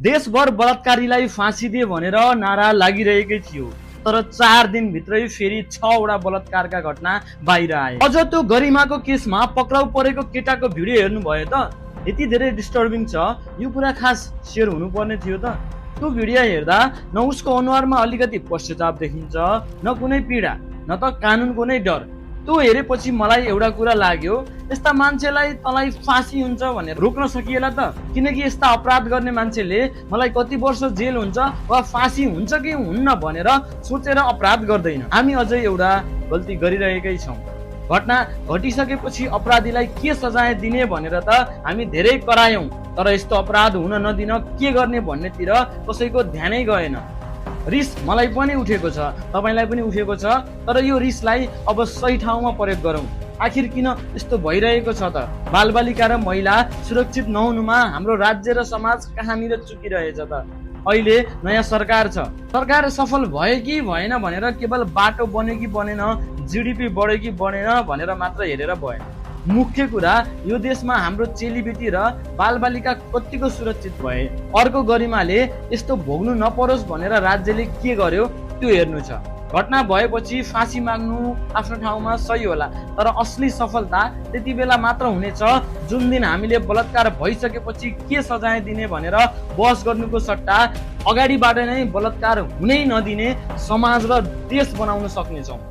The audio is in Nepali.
देशभर बलात्कारीलाई फाँसी दिए भनेर नारा लागिरहेकै थियो, तर 4 दिनभित्रै फेरि 6 वटा बलात्कारका घटना बाहिर आए। अझ त्यो गरिमाको केसमा पक्राउ परेको केटाको भिडियो हेर्नुभयो त, यति धेरै डिस्टर्बिङ छ, यो कुरा खास सेयर हुनुपर्ने थियो त। त्यो भिडियो हेर्दा न उसको अनुहारमा अलिकति पश्चाताप देखिन्छ, न कुनै पीडा, न त कानुनको नै डर। त्यो हेरेपछि मलाई एउटा कुरा लाग्यो, यस्ता मान्छेलाई तँलाई फाँसी हुन्छ भनेर रोक्न सकिएला त, किनकि यस्ता अपराध गर्ने मान्छेले मलाई कति वर्ष जेल हुन्छ वा फाँसी हुन्छ कि हुन्न भनेर सोचेर अपराध गर्दैन। हामी अझै एउटा गल्ती गरिरहेकै छौँ। घटना घटिसकेपछि अपराधीलाई के सजाय दिने भनेर त हामी धेरै करायौँ, तर यस्तो अपराध हुन नदिन के गर्ने भन्नेतिर कसैको ध्यानै गएन। रिस मलाई पनि उठेको छ, तपाईलाई पनि उठेको छ, तर यो रिसलाई अब सही ठाउँमा प्रयोग गरौँ। आखिर किन यस्तो भइरहेको छ त? बालबालिका र महिला सुरक्षित नहुनुमा हाम्रो राज्य र समाज कहाँनिर चुकिरहेछ त? अहिले नयाँ सरकार छ, सरकार सफल भयो कि भएन भनेर केवल बाटो बन्यो कि बनेन, जीडीपी बढ्यो कि बढेन भनेर मात्र हेरेर भएन। मुख्य कुरा यो देशमा हाम्रो चेलीबेटी र बालबालिका कतिको सुरक्षित भए। अर्को गरिमाले यस्तो भोग्नु नपरोस् भनेर राज्यले के गर्यो त्यो हेर्नु छ। घटना भएपछि फाँसी माग्नु आफ्नो ठाउँमा सही होला, तर असली सफलता त्यति बेला मात्र हुनेछ जुन दिन हामीले बलात्कार भइसकेपछि के सजाय दिने भनेर बहस गर्नुको सट्टा अगाडिबाट नै बलात्कार हुनै नदिने समाज र देश बनाउन सक्नेछौँ।